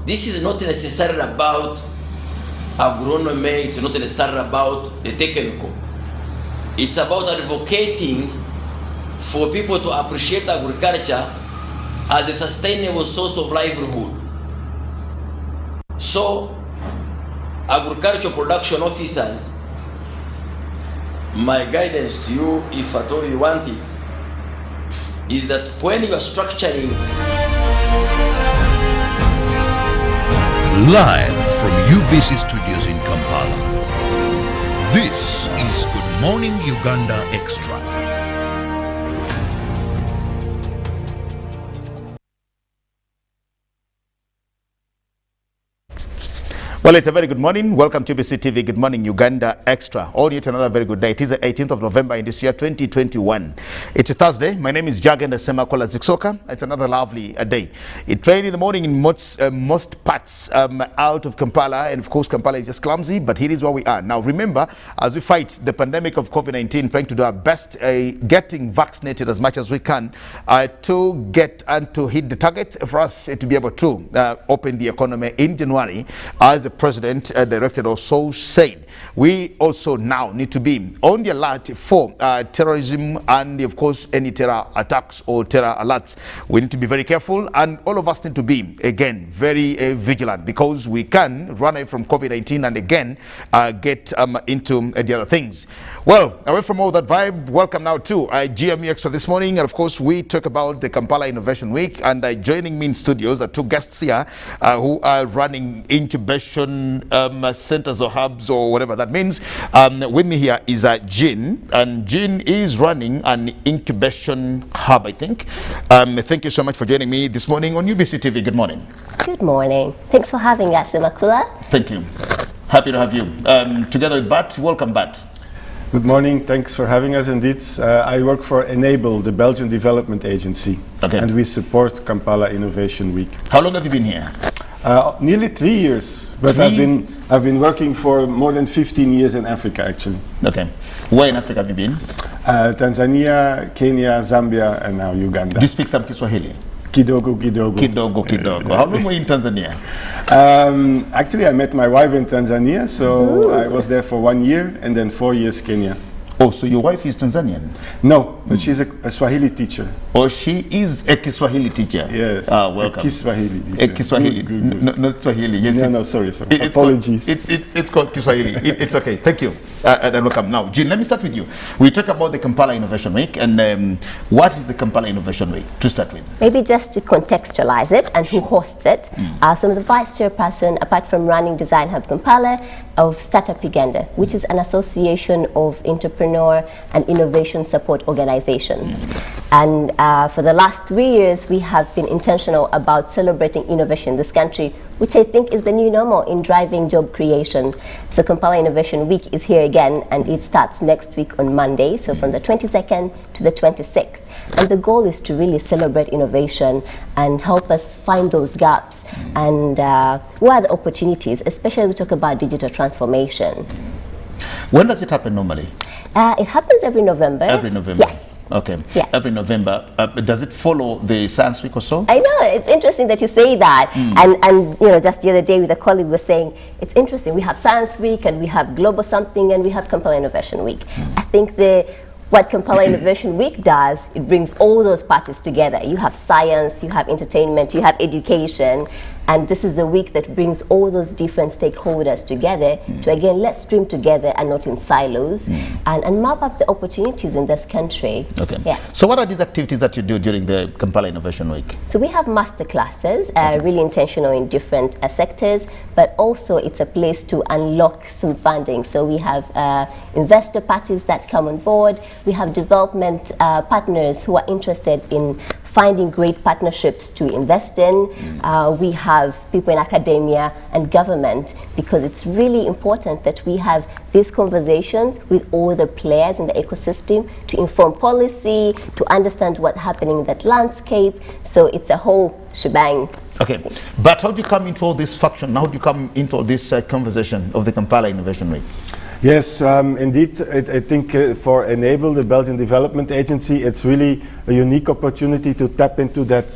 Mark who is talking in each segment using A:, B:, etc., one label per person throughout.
A: this is not necessarily about agronomy, it's not necessarily about the technical. It's about advocating for people to appreciate agriculture as a sustainable source of livelihood. So, agricultural production officers, my guidance to you, if at all you want it, is that when you are structuring...
B: Live from UBC Studios in Kampala, this is Good Morning Uganda Extra.
C: Well, it's a very good morning. Welcome to UBC TV. Good Morning Uganda Extra. All yet another very good day. It is the 18th of November in this year 2021. It's a Thursday. My name is Gyagenda Semakula Ziksoka. It's another lovely day. It rained in the morning in most parts out of Kampala, and of course Kampala is just clumsy, but here is where we are. Now remember, as we fight the pandemic of COVID-19, trying to do our best getting vaccinated as much as we can to get and to hit the target for us to be able to open the economy in January, as the President directed or so said. We also now need to be on the alert for terrorism and of course any terror attacks or terror alerts. We need to be very careful, and all of us need to be again very vigilant, because we can run away from COVID-19 and again get into the other things. Well, away from all that vibe, welcome now to GME Extra this morning, and of course we talk about the Kampala Innovation Week, and joining me in studios are two guests here who are running incubation centers or hubs or whatever that means. With me here is Jean, and Jean is running an incubation hub, I think. Thank you so much for joining me this morning on UBC TV. Good morning.
D: Good morning. Thanks for having us, Semakula.
C: Thank you. Happy to have you. Together with Bat. Welcome, Bat.
E: Good morning. Thanks for having us. Indeed, I work for Enable, the Belgian development agency, and we support Kampala Innovation Week.
C: How long have you been here?
E: Nearly 3 years, but I've been working for more than 15 years in Africa, actually.
C: Okay. Where in Africa have you been?
E: Tanzania, Kenya, Zambia, and now Uganda.
C: Do you speak some Kiswahili?
E: Kidogo, kidogo.
C: Kidogo, kidogo. How long were you in Tanzania?
E: Actually, I met my wife in Tanzania, so I was there for 1 year, and then 4 years Kenya.
C: Oh, so your wife is Tanzanian?
E: No, but she's a Swahili teacher.
C: Oh, she is a Kiswahili teacher?
E: Yes.
C: Welcome.
E: A Kiswahili teacher.
C: A Kiswahili.
E: Good.
C: Not Swahili. Yes.
E: No, sorry. Apologies.
C: It's called Kiswahili. It's okay. Thank you. And welcome. Now, Jean, let me start with you. We talk about the Kampala Innovation Week, and what is the Kampala Innovation Week to start with?
D: Maybe just to contextualize it and who hosts it. So I'm the vice chairperson, apart from running Design Hub Kampala, of Startup Uganda, which is an association of entrepreneur and innovation support organizations. And for the last 3 years, we have been intentional about celebrating innovation in this country, which I think is the new normal in driving job creation. So Kampala Innovation Week is here again, and it starts next week on Monday, so from the 22nd to the 26th. And the goal is to really celebrate innovation and help us find those gaps and what are the opportunities, especially we talk about digital transformation.
C: When does it happen normally?
D: It happens every November.
C: Every November?
D: Yes.
C: Okay.
D: Yeah.
C: Every November. Does it follow the Science Week or so?
D: I know, it's interesting that you say that. And you know, just the other day with a colleague was saying, it's interesting, we have Science Week and we have Global Something and we have Kampala Innovation Week. I think what Kampala Innovation Week does, it brings all those parties together. You have science, you have entertainment, you have education, and this is a week that brings all those different stakeholders together to, again, let's stream together and not in silos, and map up the opportunities in this country.
C: Okay.
D: Yeah.
C: So what are these activities that you do during the Kampala Innovation Week?
D: So we have master classes, really intentional in different sectors, but also it's a place to unlock some funding. So we have investor parties that come on board. We have development partners who are interested in finding great partnerships to invest in. We have people in academia and government, because it's really important that we have these conversations with all the players in the ecosystem to inform policy, to understand what's happening in that landscape. So it's a whole shebang.
C: Okay, but how do you come into all this function? How do you come into this conversation of the Kampala Innovation Week?
E: Yes, indeed. I think for Enable, the Belgian Development Agency, it's really a unique opportunity to tap into that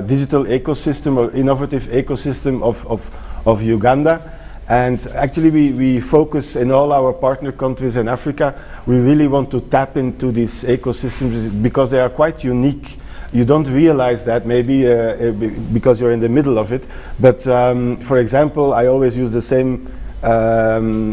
E: digital ecosystem or innovative ecosystem of Uganda. And actually we focus in all our partner countries in Africa. We really want to tap into these ecosystems because they are quite unique. You don't realize that maybe because you're in the middle of it. But for example, I always use the same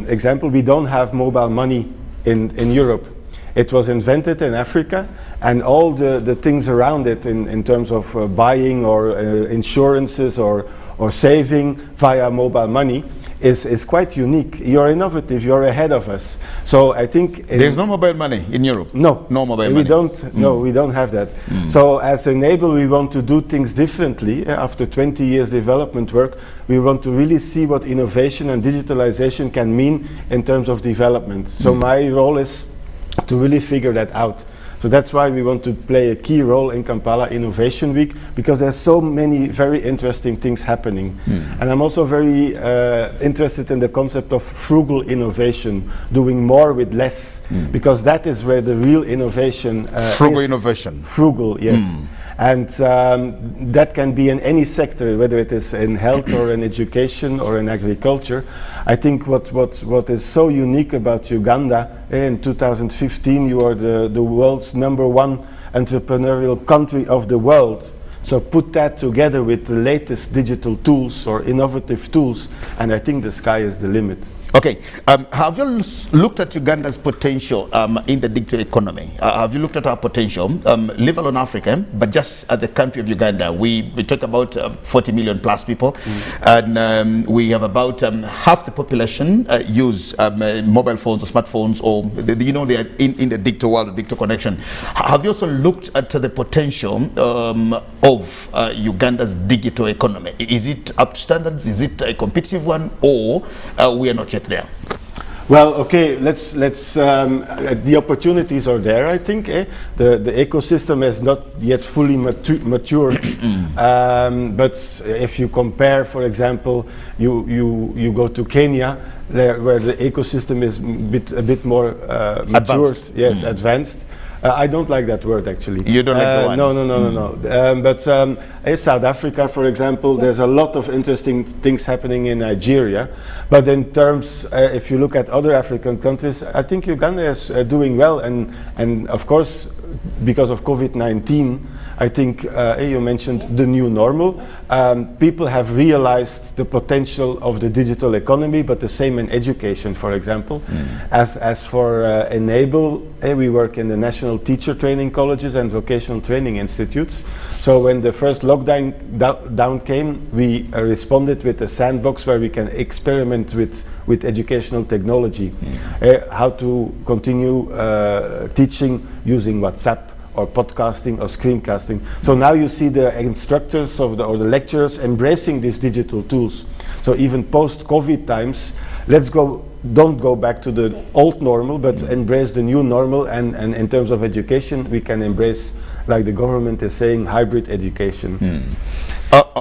E: example. We don't have mobile money in Europe. It was invented in Africa, and all the things around it in terms of buying or insurances or saving via mobile money is quite unique. You're innovative, you're ahead of us. So I think
C: there's no mobile money in Europe.
E: No
C: mobile money.
E: We don't. No, we don't have that. So as Enable, we want to do things differently. After 20 years development work, we want to really see what innovation and digitalization can mean in terms of development. So my role is to really figure that out. So that's why we want to play a key role in Kampala Innovation Week, because there's so many very interesting things happening. And I'm also very interested in the concept of frugal innovation, doing more with less, because that is where the real innovation
C: Frugal
E: is.
C: innovation.
E: Frugal, yes. And that can be in any sector, whether it is in health or in education or in agriculture. I think what is so unique about Uganda, in 2015 you are the world's #1 entrepreneurial country of the world. So put that together with the latest digital tools or innovative tools, and I think the sky is the limit.
C: Okay, have you looked at Uganda's potential in the digital economy? Have you looked at our potential, leave alone Africa, but just at the country of Uganda? We talk about 40 million plus people, and we have about half the population use mobile phones or smartphones, or they are in the digital world, the digital connection. Have you also looked at the potential of Uganda's digital economy? Is it up to standards? Is it a competitive one, or we are not yet there?
E: Well, okay, let's the opportunities are there, I think. The ecosystem has not yet fully matured. But if you compare, for example, you go to Kenya, where the ecosystem is a bit more matured, advanced. I don't like that word, actually.
C: You don't like the one?
E: No. But in South Africa, for example, there's a lot of interesting things happening in Nigeria. But in terms, if you look at other African countries, I think Uganda is doing well. And of course, because of COVID-19, I think you mentioned the new normal. People have realized the potential of the digital economy, but the same in education, for example. As for Enable, we work in the national teacher training colleges and vocational training institutes. So when the first lockdown down came, we responded with a sandbox where we can experiment with educational technology. How to continue teaching using WhatsApp, or podcasting or screencasting. So now you see the instructors or the lecturers embracing these digital tools. So even post-COVID times, don't go back to the old normal, but embrace the new normal. And in terms of education, we can embrace, like the government is saying, hybrid education.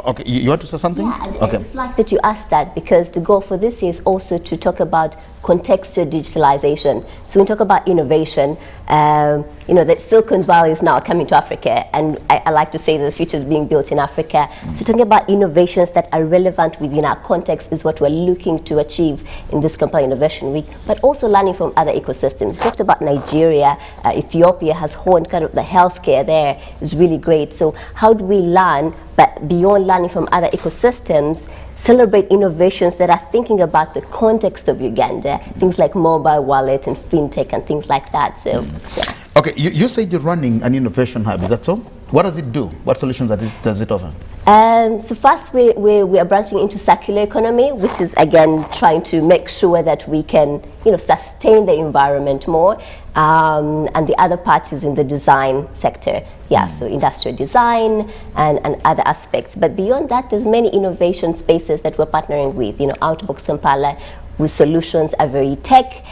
C: Okay, you want to say something?
D: Yeah, I just like that you asked that, because the goal for this is also to talk about contextual digitalization. So when we talk about innovation, that Silicon Valley is now coming to Africa, and I like to say that the future is being built in Africa. So talking about innovations that are relevant within our context is what we're looking to achieve in this Kampala Innovation Week, but also learning from other ecosystems. We talked about Nigeria, Ethiopia has honed kind of the healthcare there is really great. So how do we learn, but beyond learning from other ecosystems, celebrate innovations that are thinking about the context of Uganda, things like mobile wallet and fintech and things like that. So, yeah.
C: Okay, you said you're running an innovation hub, is that so? What does it do? What solutions does it offer?
D: So first we are branching into circular economy, which is again trying to make sure that we can sustain the environment more. And the other part is in the design sector. Yeah, so industrial design and other aspects. But beyond that, there's many innovation spaces that we're partnering with. Outbox Kampala, with solutions are very tech,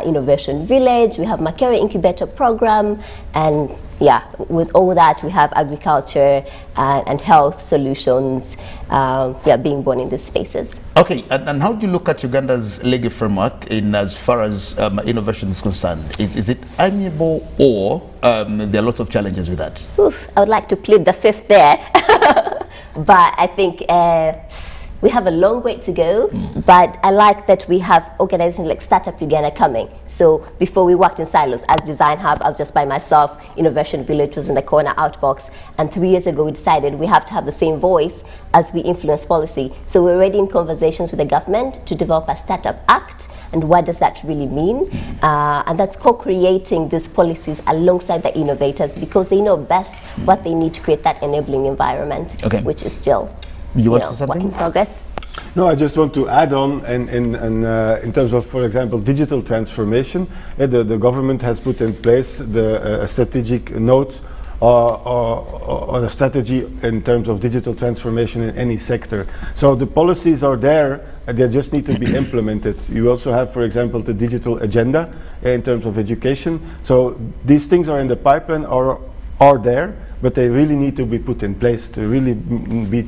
D: innovation village, we have Makere incubator program, and yeah, with all that we have agriculture and health solutions being born in these spaces.
C: Okay, and how do you look at Uganda's legal framework in as far as innovation is concerned? Is it amiable, or there are lots of challenges with that?
D: Oof, I would like to plead the fifth there, but I think we have a long way to go, but I like that we have organizations like Startup Uganda coming. So before we worked in silos. As Design Hub, I was just by myself. Innovation Village was in the corner, Outbox. And 3 years ago, we decided we have to have the same voice as we influence policy. So we're already in conversations with the government to develop a Startup Act. And what does that really mean? And that's co-creating these policies alongside the innovators, because they know best what they need to create that enabling environment, which is still
C: want to say something?
D: Work in progress.
E: No, I just want to add on, in terms of, for example, digital transformation, the government has put in place the strategic note or a strategy in terms of digital transformation in any sector. So the policies are there, they just need to be implemented. You also have, for example, the digital agenda in terms of education. So these things are in the pipeline or are there, but they really need to be put in place to really be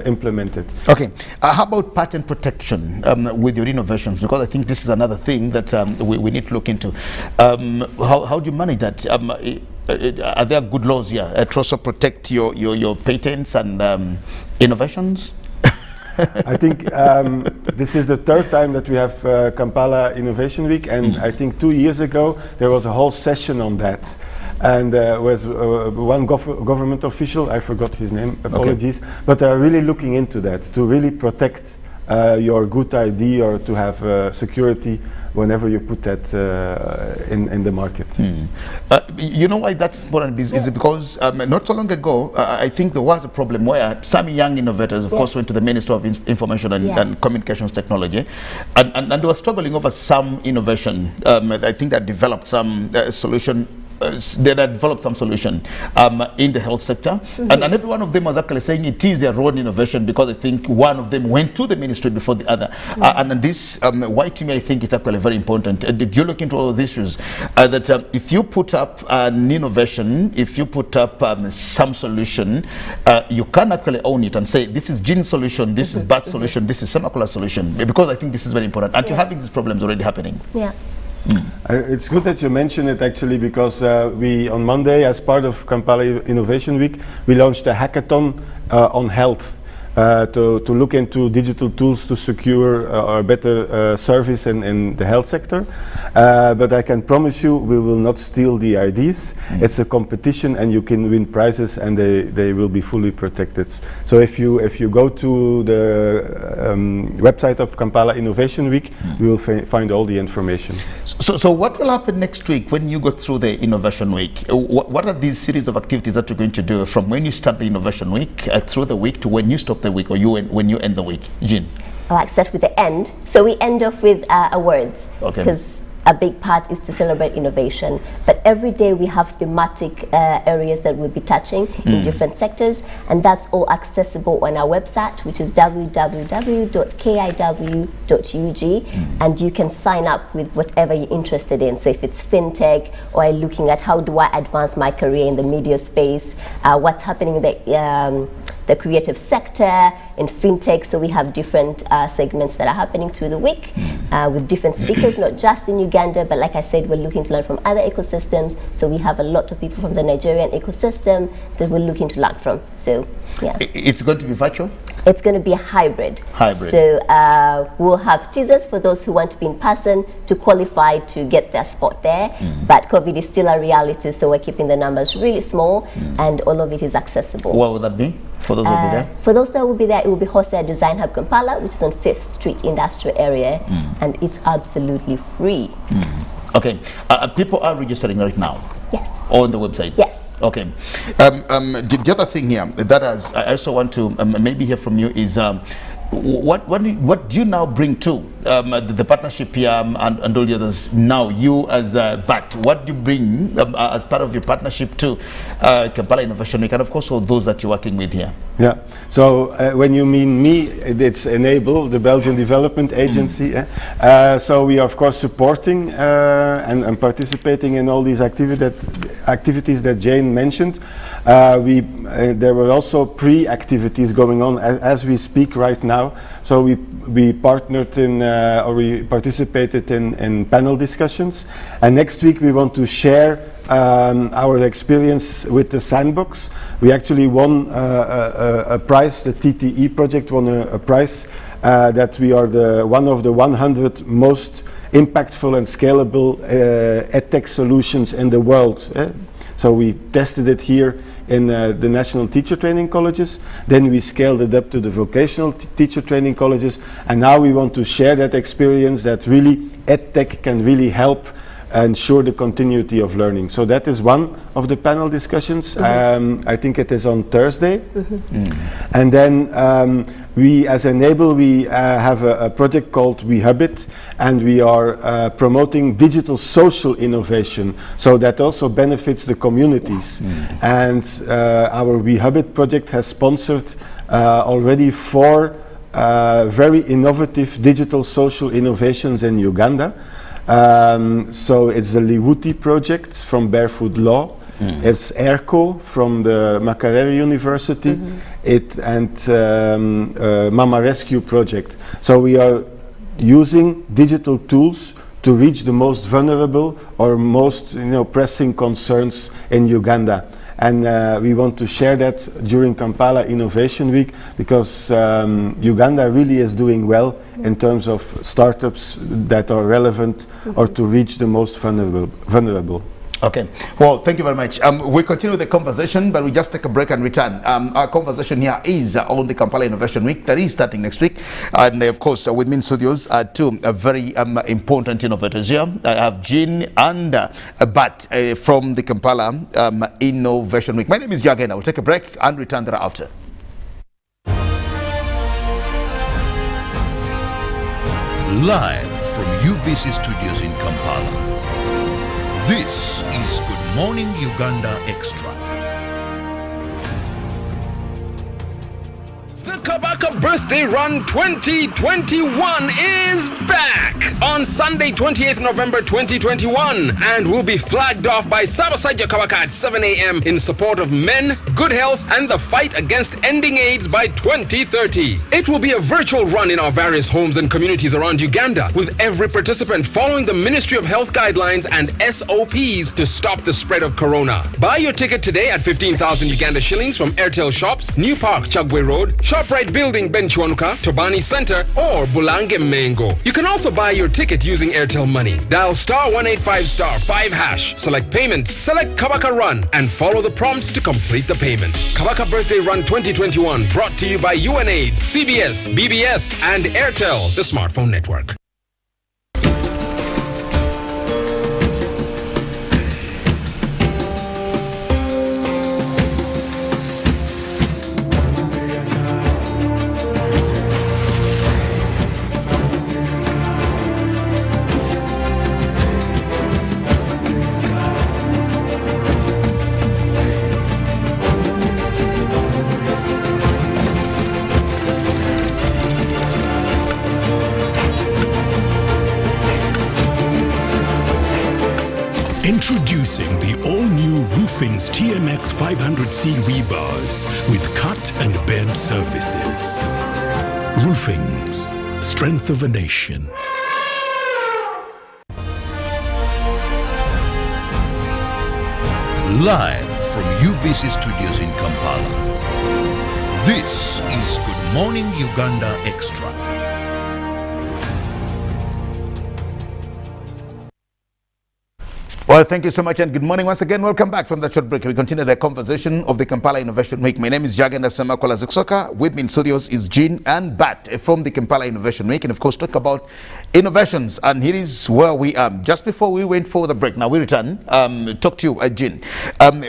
E: implemented.
C: Okay, how about patent protection with your innovations? Because I think this is another thing that we need to look into. How do you manage that? Are there good laws here to also protect your patents and innovations?
E: I think this is the third time that we have Kampala Innovation Week, and I think 2 years ago there was a whole session on that. And was one government official, I forgot his name, apologies, but they are really looking into that, to really protect your good idea, or to have security whenever you put that in the market.
C: You know why that's important is because not so long ago, I think there was a problem where some young innovators, of course, went to the Ministry of Information and Communications Technology, and they were struggling over some innovation. I think that developed some solution. They had developed some solution in the health sector, and every one of them was actually saying it is their own innovation, because I think one of them went to the ministry before the other. And this, why to me, I think it's actually very important. Did you look into all those issues? That if you put up an innovation, if you put up some solution, you can actually own it and say, this is Jean's solution, this is Bat's solution, this is Semakula's solution, because I think this is very important. And you're having these problems already happening.
D: Yeah.
E: It's good that you mention it, actually, because we on Monday, as part of Kampala Innovation Week, we launched a hackathon on health to look into digital tools to secure a better service in the health sector. But I can promise you, we will not steal the ideas. It's a competition, and you can win prizes, and they will be fully protected. So if you go to the website of Kampala Innovation Week, you will find all the information.
C: So what will happen next week when you go through the Innovation Week? What are these series of activities that you're going to do from when you start the Innovation Week through the week to when you stop the week, or when you end the week? Jean?
D: I like to start with the end. So we end off with awards, because a big part is to celebrate innovation. But every day we have thematic areas that we'll be touching in different sectors, and that's all accessible on our website, which is www.kiw.ug, and you can sign up with whatever you're interested in. So if it's fintech, or you're looking at how do I advance my career in the media space, what's happening in the creative sector, in fintech. So we have different segments that are happening through the week with different speakers, not just in Uganda, but like I said, we're looking to learn from other ecosystems. So we have a lot of people from the Nigerian ecosystem that we're looking to learn from. So yeah.
C: It's going to be virtual?
D: It's going to be a hybrid. So we'll have teasers for those who want to be in person to qualify to get their spot there. But COVID is still a reality, so we're keeping the numbers really small, and all of it is accessible.
C: What would that be for those who will be there?
D: For those that will be there, it will be hosted at Design Hub Kampala, which is on 5th Street Industrial Area, and it's absolutely free.
C: Okay, people are registering right now?
D: Yes.
C: On the website?
D: Yes.
C: Okay. The other thing here that I also want to maybe hear from you is what do you now bring to the partnership here and all the others now? You as BAT, what do you bring as part of your partnership to Kampala Innovation Week, and of course all those that you're working with here?
E: Yeah. So when you mean me, it's Enable, the Belgian Development Agency. So we are of course supporting and participating in all these activities that Jane mentioned. There were also pre-activities going on as we speak right now. So we partnered in or we participated in panel discussions, and next week we want to share our experience with the sandbox. We actually won a prize. The TTE project won a prize that we are one of the 100 most impactful and scalable edtech solutions in the world. So we tested it here in the national teacher training colleges, then we scaled it up to the vocational teacher training colleges, and now we want to share that experience that really edtech can really help ensure the continuity of learning. So that is one of the panel discussions. I think it is on Thursday. And then we as Enable, we have a project called We Hub It, and we are promoting digital social innovation, so that also benefits the communities. And our We Hub It project has sponsored already 4 very innovative digital social innovations in Uganda. So it's the Liwuti project from Barefoot Law. It's ERCO from the Makerere University, and Mama Rescue project. So we are using digital tools to reach the most vulnerable or most pressing concerns in Uganda. And we want to share that during Kampala Innovation Week, because Uganda really is doing well in terms of startups that are relevant or to reach the most vulnerable.
C: Okay, well, thank you very much. We continue the conversation, but we just take a break and return. Our conversation here is on the Kampala Innovation Week that is starting next week. And of course, with me in studios are 2 very important innovators here. I have Jean and Bat from the Kampala Innovation Week. My name is Gyagenda. We'll take a break and return thereafter.
B: Live from UBC Studios in Kampala. This is Good Morning Uganda Extra.
F: The Kabaka Birthday Run 2021 is back on Sunday, 28th November 2021, and will be flagged off by Sabasaja Kabaka at 7 a.m. in support of men, good health, and the fight against ending AIDS by 2030. It will be a virtual run in our various homes and communities around Uganda, with every participant following the Ministry of Health guidelines and SOPs to stop the spread of corona. Buy your ticket today at 15,000 Uganda shillings from Airtel Shops, New Park, Chagwe Road, ShopRite Building, Benchwanuka, Tobani Center, or Bulange Mengo. You can also buy your ticket using Airtel Money. Dial *185*5#, select payments, select Kabaka Run, and follow the prompts to complete the payment. Kabaka Birthday Run 2021, brought to you by UNAIDS, CBS, BBS, and Airtel, the smartphone network.
G: Introducing the all-new Roofing's TMX 500C rebars with cut and bend surfaces. Roofing's, strength of a nation.
B: Live from UBC Studios in Kampala. This is Good Morning Uganda Extra.
C: Well, thank you so much and good morning once again. Welcome back from the short break. We continue the conversation of the Kampala Innovation Week. My name is Gyagenda Semakula Ziksoka. With me in studios is Jean and Bat from the Kampala Innovation Week, and of course talk about innovations. And here is where we are. Just before we went for the break, now we return. Talk to you, Jean.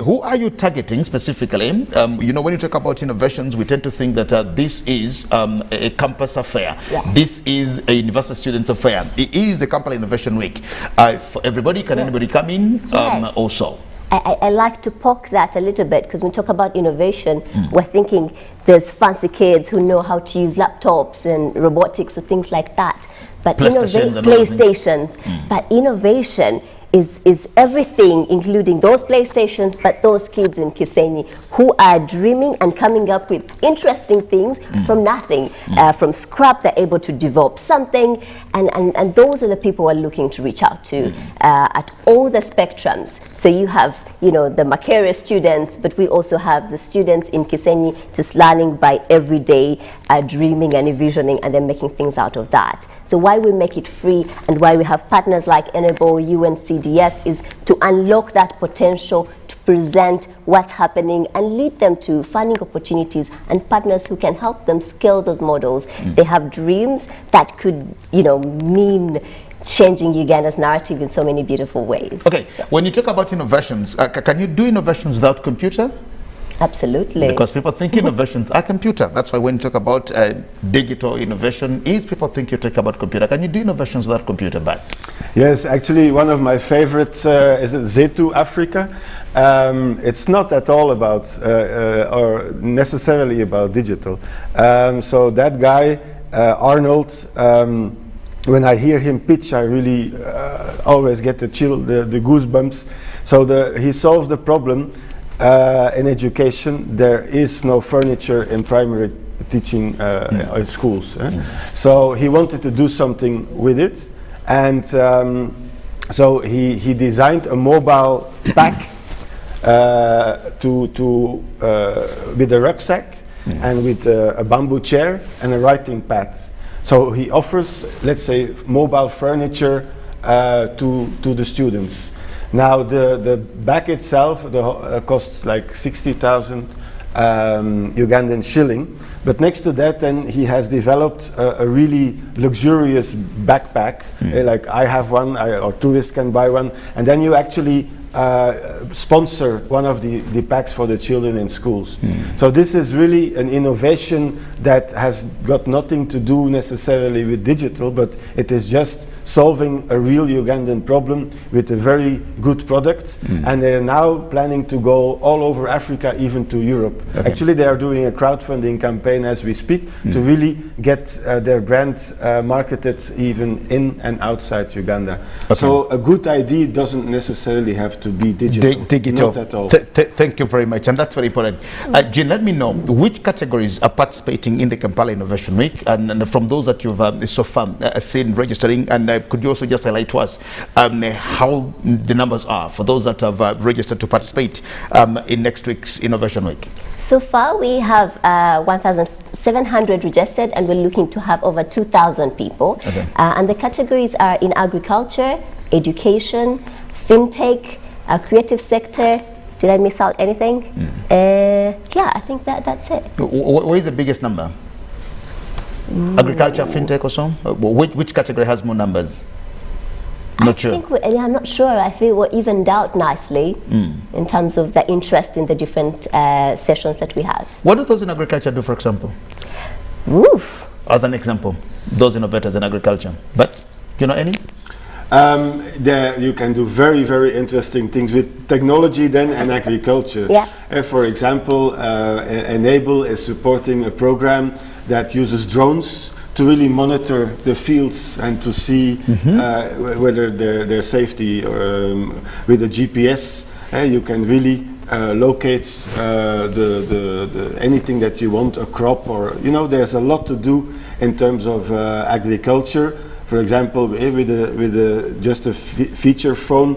C: Who are you targeting specifically? You know, when you talk about innovations, we tend to think that this is a campus affair. Yeah. This is a university students affair. It is the Kampala Innovation Week. For everybody, can anybody come in?
D: Yes.
C: Also.
D: I like to poke that a little bit, because when we talk about innovation, we're thinking there's fancy kids who know how to use laptops and robotics and things like that. But PlayStations. But innovation is everything, including those PlayStations, but those kids in Kisenyi who are dreaming and coming up with interesting things from nothing. From scrap, they're able to develop something, and those are the people we're looking to reach out to at all the spectrums. So you have, you know, the Makerere students, but we also have the students in Kisenyi just learning by every day, dreaming and envisioning, and then making things out of that. So why we make it free and why we have partners like Enable, UNCDF is to unlock that potential, to present what's happening and lead them to funding opportunities and partners who can help them scale those models. They have dreams that could, you know, mean changing Uganda's narrative in so many beautiful ways.
C: Okay, when you talk about innovations, can you do innovations without computer?
D: Absolutely.
C: Because people think innovations are computer. That's why when you talk about digital innovation, people think you talk about computer. Can you do innovations without computer back?
E: Yes, actually one of my favorites is Zetu Africa. It's not at all about or necessarily about digital. So that guy, Arnold, when I hear him pitch, I really always get the chill, the goosebumps. So he solves the problem. In education, there is no furniture in primary teaching schools. So he wanted to do something with it, and so he designed a mobile pack with a rucksack and with a bamboo chair and a writing pad. So he offers, let's say, mobile furniture to the students. Now the bag itself costs like 60,000 Ugandan shilling, but next to that then he has developed a really luxurious backpack, like I have one, or tourists can buy one, and then you actually sponsor one of the packs for the children in schools. So this is really an innovation that has got nothing to do necessarily with digital, but it is just solving a real Ugandan problem with a very good product, and they are now planning to go all over Africa, even to Europe. Okay. Actually, they are doing a crowdfunding campaign as we speak to really get their brand marketed even in and outside Uganda. Okay. So a good idea doesn't necessarily have to be digital. Not at all.
C: Thank you very much, and that's very important. Jean, let me know which categories are participating in the Kampala Innovation Week, and from those that you've so far seen registering, and could you also just highlight to us how the numbers are for those that have registered to participate in next week's Innovation Week?
D: So far we have 1,700 registered, and we're looking to have over 2,000 people. Okay. And the categories are in agriculture, education, fintech, creative sector. Did I miss out anything? Yeah, I think that's it.
C: What is the biggest number? Agriculture, fintech or so? Which category has more numbers? I'm
D: not sure. I feel we're evened out nicely in terms of the interest in the different sessions that we have.
C: What do those in agriculture do, for example?
D: Roof.
C: As an example, those innovators in agriculture. But do you know any?
E: There you can do very, very interesting things with technology then and agriculture.
D: Yeah.
E: For example, Enable is supporting a program that uses drones to really monitor the fields and to see whether their safety, or with the GPS you can really locate anything that you want, a crop, or there's a lot to do in terms of agriculture. For example, with just a feature phone,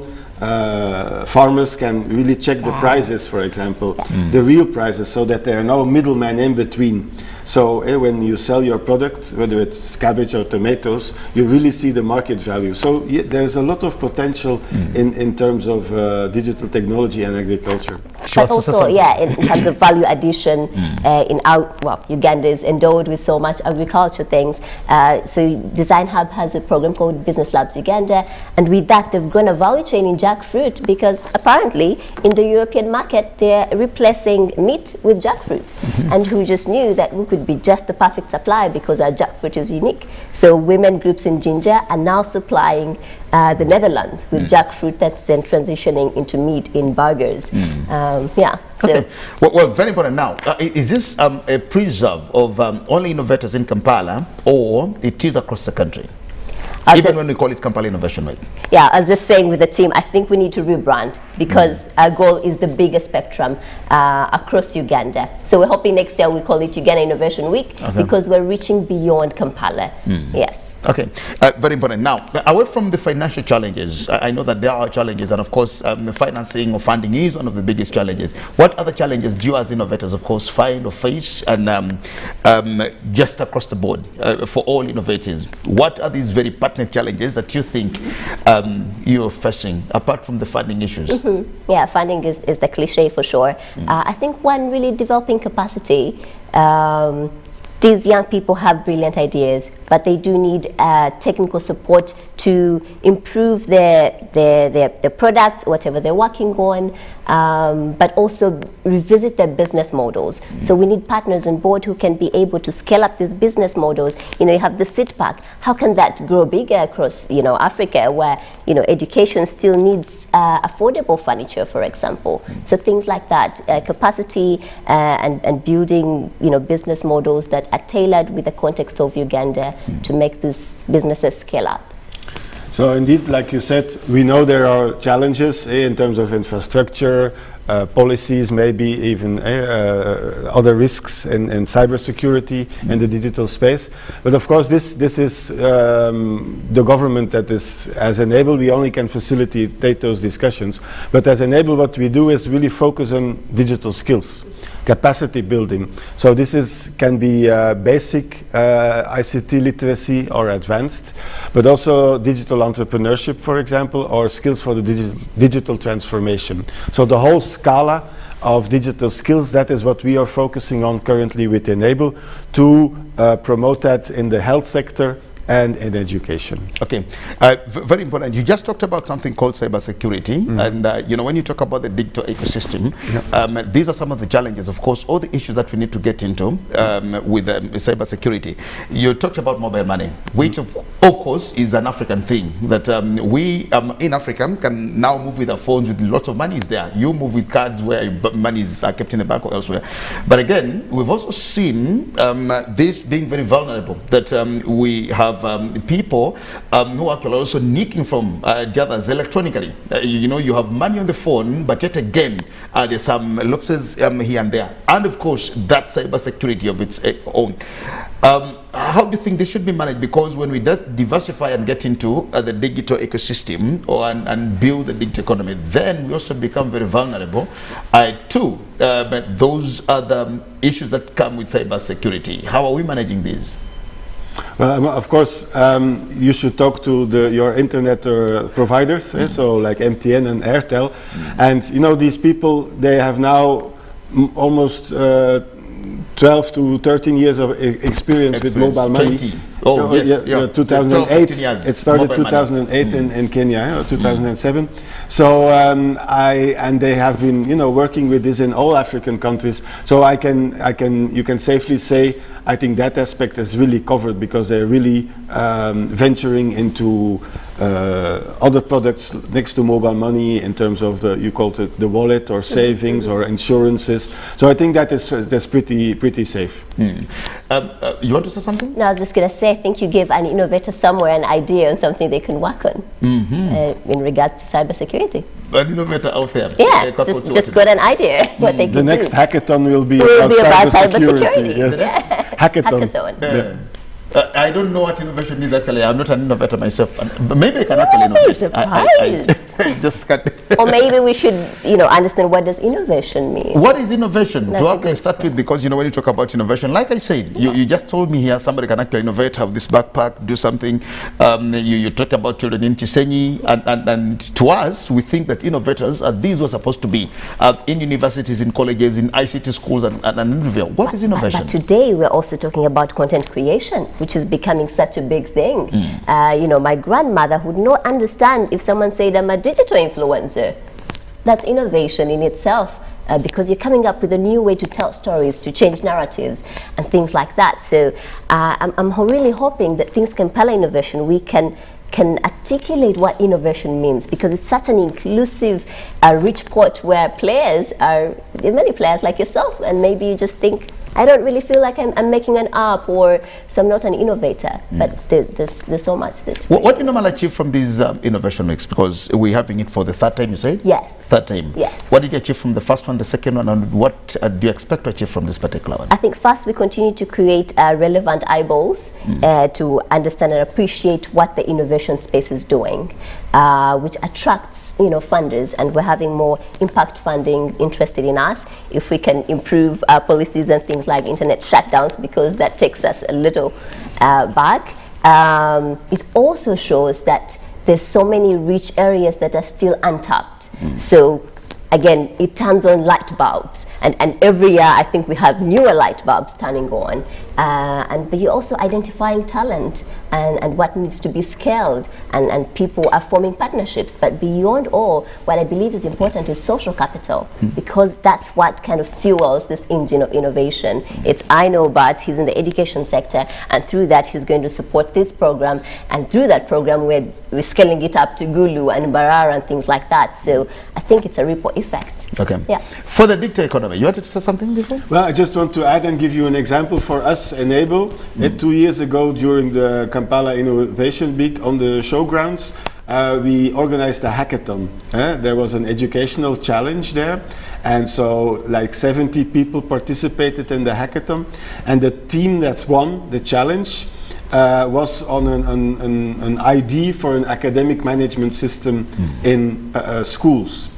E: farmers can really check the prices, for example, the real prices, so that there are no middlemen in between. So when you sell your product, whether it's cabbage or tomatoes, you really see the market value. So there's a lot of potential in terms of digital technology and agriculture.
D: But also, in terms of value addition, Uganda is endowed with so much agriculture things. So Design Hub has a program called Business Labs Uganda, and with that they've grown a value chain in jackfruit, because apparently in the European market they're replacing meat with jackfruit. And who just knew that we could be just the perfect supply because our jackfruit is unique. So women groups in ginger are now supplying the Netherlands with jackfruit that's then transitioning into meat in burgers.
C: Okay. Well, very important now. Is this a preserve of only innovators in Kampala, or it is across the country? Even when we call it Kampala Innovation, right?
D: Yeah, I was just saying with the team, I think we need to rebrand, because our goal is the biggest spectrum across Uganda. So we're hoping next year we call it Uganda Innovation Week, because we're reaching beyond Kampala. Yes.
C: Okay, very important. Now, away from the financial challenges, I know that there are challenges, and of course, the financing or funding is one of the biggest challenges. What other challenges do you as innovators, of course, find or face, and just across the board for all innovators? What are these very pertinent challenges that you think you're facing, apart from the funding issues?
D: Yeah, funding is the cliche for sure. I think one, really developing capacity. These young people have brilliant ideas, but they do need technical support to improve their product, whatever they're working on, but also revisit their business models. So we need partners on board who can be able to scale up these business models. You know, you have the sit pack. How can that grow bigger across, Africa, where, education still needs affordable furniture, for example. So things like that, capacity and building, business models that are tailored with the context of Uganda to make these businesses scale up.
E: So indeed, like you said, we know there are challenges in terms of infrastructure, policies, maybe even other risks in cybersecurity in the digital space. But of course, this is the government that has enabled. We only can facilitate those discussions. But as enabled, what we do is really focus on digital skills, capacity building. So this can be basic ICT literacy or advanced, but also digital entrepreneurship, for example, or skills for the digital transformation. So the whole scala of digital skills, that is what we are focusing on currently with Enable to promote that in the health sector and in education.
C: Okay, very important. You just talked about something called cybersecurity, and when you talk about the digital ecosystem, these are some of the challenges, of course, all the issues that we need to get into with cybersecurity. You talked about mobile money, which of course is an African thing, that we in Africa can now move with our phones with lots of money is there. You move with cards where money is kept in a bank or elsewhere. But again, we've also seen this being very vulnerable, that we have people who are also nicking from the others electronically. You have money on the phone, but yet again, there's some lapses here and there. And of course, that cybersecurity of its own. How do you think this should be managed? Because when we diversify and get into the digital ecosystem and build the digital economy, then we also become very vulnerable to those other issues that come with cybersecurity. How are we managing these?
E: Well, of course, you should talk to your internet providers, so like MTN and Airtel. And these people, they have now almost 12 to 13 years of experience with mobile money.
C: 20. Oh, yes.
E: 2008.
C: 12, years.
E: It started 2008 in Kenya, 2007. So and they have been working with this in all African countries. So you can safely say, I think that aspect is really covered, because they're really venturing into other products next to mobile money in terms of you called it the wallet or savings or insurances. So I think that's pretty safe.
C: You want to say something?
D: No, I was just going to say, I think you give an innovator somewhere an idea on something they can work on in regards to cybersecurity.
C: An innovator out there.
D: Yeah, just got an idea what they can do.
E: The next hackathon will be about cybersecurity. Yes.
D: Yeah.
E: Hackathon.
C: Yeah. I don't know what innovation is actually. I'm not an innovator myself. Maybe I can actually innovate.
D: Surprised.
C: Just cut.
D: Or maybe we should, understand what does innovation mean.
C: What is innovation?
D: That's
C: To
D: a
C: actually
D: good
C: start with, because when you talk about innovation, like I said, you just told me here somebody can actually innovate, have this backpack, do something. You talk about children in Chisenyi, and to us, we think that innovators are these who are supposed to be in universities, in colleges, in ICT schools, and everywhere. What is innovation?
D: But today we're also talking about content creation, which is becoming such a big thing. My grandmother would not understand if someone said I'm a digital influencer. That's innovation in itself. Because you're coming up with a new way to tell stories, to change narratives, and things like that. So I'm really hoping that things Kampala Innovation, we can articulate what innovation means, because it's such an inclusive, rich pot where there are many players like yourself, and maybe you just think, I don't really feel like I'm making an app, or so I'm not an innovator. But there's so much.
C: What do you normally achieve from these innovation weeks? Because we're having it for the third time, you say?
D: Yes.
C: Third time.
D: Yes.
C: What did you achieve from the first one, the second one, and what do you expect to achieve from this particular one?
D: I think first we continue to create relevant eyeballs to understand and appreciate what the innovation space is doing, which attracts funders, and we're having more impact funding interested in us if we can improve our policies and things like internet shutdowns, because that takes us a little back. It also shows that there's so many rich areas that are still untapped. So again, it turns on light bulbs, and every year I think we have newer light bulbs turning on. But you're also identifying talent and what needs to be scaled, and people are forming partnerships. But beyond all, what I believe is important is social capital, because that's what kind of fuels this engine of innovation. I know Bart, he's in the education sector, and through that he's going to support this program, and through that program we're scaling it up to Gulu and Barara and things like that. So I think it's a ripple effect.
C: Okay.
D: Yeah.
C: For the digital economy, you wanted to say something before?
E: Well, I just want to add and give you an example for us, Enable. 2 years ago, during the Kampala Innovation Week on the showgrounds, we organized a hackathon. There was an educational challenge there, and so like 70 people participated in the hackathon, and the team that won the challenge was on an ID for an academic management system in schools.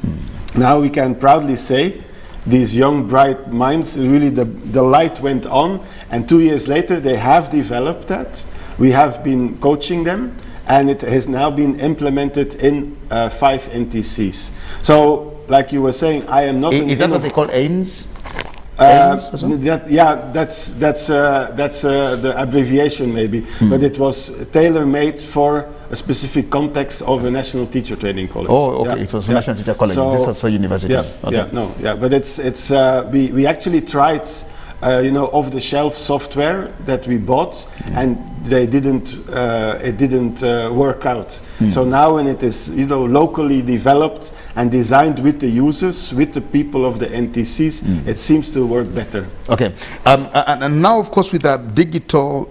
E: Now we can proudly say these young bright minds, really the light went on, and 2 years later they have developed that. We have been coaching them, and it has now been implemented in 5 NTCs. So like you were saying, I am not
C: Is that what they call AIMS?
E: that's the abbreviation maybe, but it was tailor-made for a specific context of a national teacher training college.
C: Oh, okay, it was for national teacher college.
E: So
C: this was for universities.
E: But we actually tried off-the-shelf software that we bought, and it didn't work out. So now when it is locally developed and designed with the users, with the people of the NTCs, it seems to work better.
C: Okay, and now of course with the digital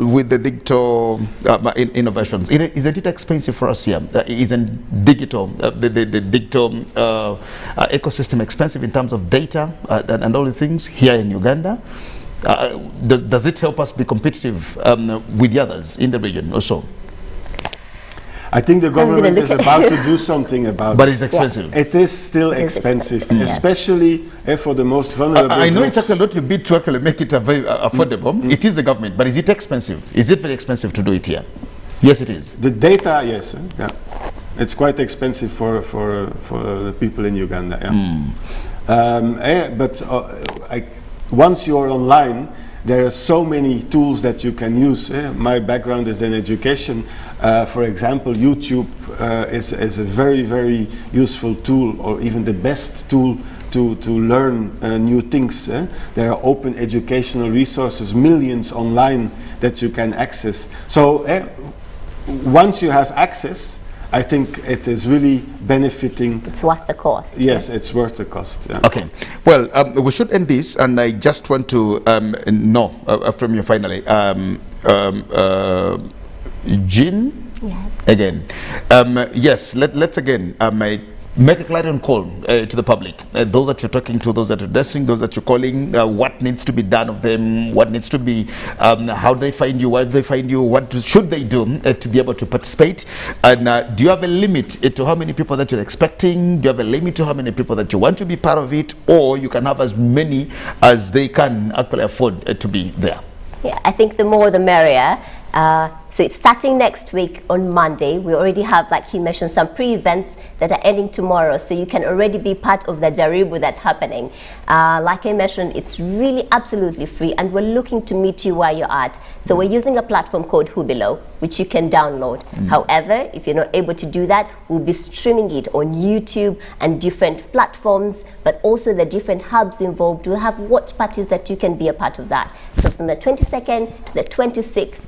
C: innovations, isn't it expensive for us here? Isn't digital the digital ecosystem expensive in terms of data and all the things here in Uganda? Does it help us be competitive with the others in the region also?
E: I think the government is about to do something about it.
C: But it's expensive.
E: Yes. It is still expensive, especially for the most vulnerable
C: I know
E: groups.
C: it takes a lot to bid to actually make it very affordable. It is the government, but is it expensive? Is it very expensive to do it here? Yes, it is.
E: The data, yes. Yeah. It's quite expensive for the people in Uganda. Yeah. Once you're online, there are so many tools that you can use. My background is in education. For example, YouTube is a very, very useful tool, or even the best tool to learn new things. There are open educational resources, millions online that you can access. So once you have access, I think it is really benefiting.
D: It's worth the cost.
E: Yes, it's worth the cost. Yeah.
C: Okay. Well, we should end this, and I just want to know from you finally, Jean,
D: Yes.
C: again. Yes, let's again make a clarion call to the public, those that you're talking to, those that you're addressing, those that you're calling, what needs to be done of them, what needs to be, how do they find you, why do they find you, what should they do to be able to participate, and do you have a limit to how many people that you're expecting, do you have a limit to how many people that you want to be part of it, or you can have as many as they can actually afford to be there?
D: Yeah, I think the more the merrier. So it's starting next week on Monday. We already have, like he mentioned, some pre-events that are ending tomorrow. So you can already be part of the Jaribu that's happening. Like I mentioned, it's really absolutely free, and we're looking to meet you where you're at. So we're using a platform called Hubilo, which you can download. However, if you're not able to do that, we'll be streaming it on YouTube and different platforms, but also the different hubs involved. We'll have watch parties that you can be a part of that. So from the 22nd to the 26th,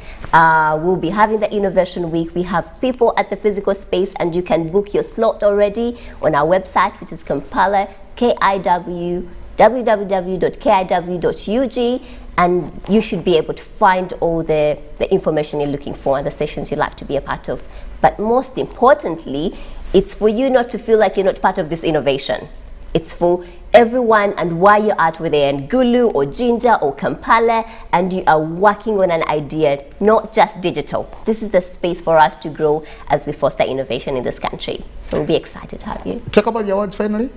D: we'll be having the Innovation Week. We have people at the physical space, and you can book your slot already on our website, which is Kampala, www.kiw.ug, and you should be able to find all the information you're looking for and the sessions you'd like to be a part of. But most importantly, it's for you not to feel like you're not part of this innovation. It's for everyone, and why you're at, whether you're in Gulu or Jinja or Kampala, and you are working on an idea, not just digital. This is the space for us to grow as we foster innovation in this country. So we'll be excited to have you.
C: Talk about the awards finally.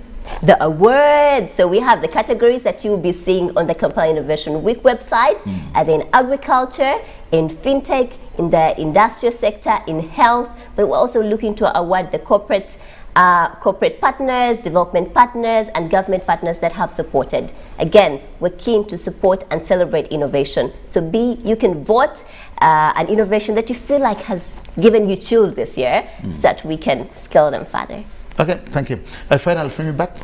D: The awards. So we have the categories that you will be seeing on the Kampala Innovation Week website, and in agriculture, in fintech, in the industrial sector, in health, but we're also looking to award the corporate partners, development partners, and government partners that have supported. Again, we're keen to support and celebrate innovation. So you can vote an innovation that you feel like has given you chills this year, so that we can scale them further.
C: Okay, thank you. Final, bring me back.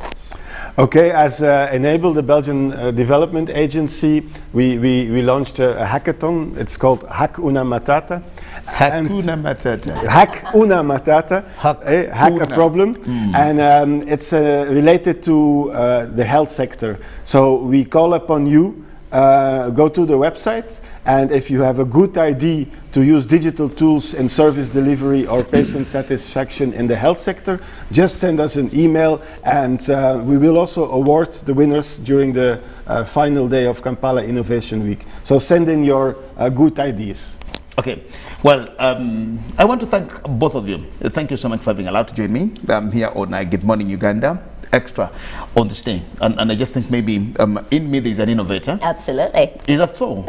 E: Okay, as Enable, the Belgian development agency, we launched a hackathon. It's called Hack Una Matata.
C: Hack Una Matata.
E: Hack Una Matata. Hack a problem. And it's related to the health sector. So we call upon you, go to the website, and if you have a good idea to use digital tools in service delivery or patient satisfaction in the health sector, just send us an email, and we will also award the winners during the final day of Kampala Innovation Week. So send in your good ideas.
C: Okay, well, I want to thank both of you. Thank you so much for having allowed to join me here on Good Morning Uganda Extra on this day. And I just think maybe in me there's an innovator.
D: Absolutely.
C: Is that so?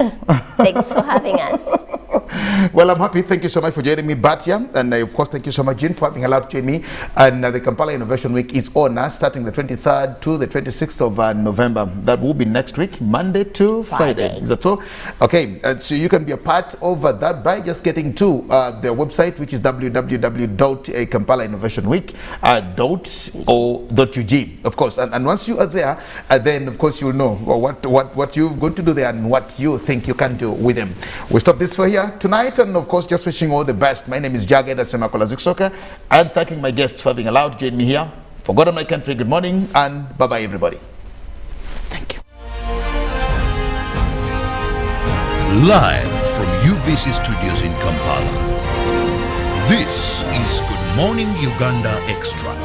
D: Thanks for having us.
C: Well, I'm happy. Thank you so much for joining me, Batya. And of course, thank you so much, Jean, for having allowed to join me. And the Kampala Innovation Week is on us, starting the 23rd to the 26th of November. That will be next week, Monday to Friday. Is that so? Okay, so you can be a part of that by just getting to their website, which is www.kampalainnovationweek.org, of course. And once you are there, then of course you'll know what you're going to do there and what you think you can do with them. We'll stop this for here tonight, and of course just wishing all the best. My name is Gyagenda Semakula, and thanking my guests for having allowed to join me here. For God and my country, good morning, and bye-bye everybody. Thank you.
B: Live from UBC Studios in Kampala, this is Good Morning Uganda Extra.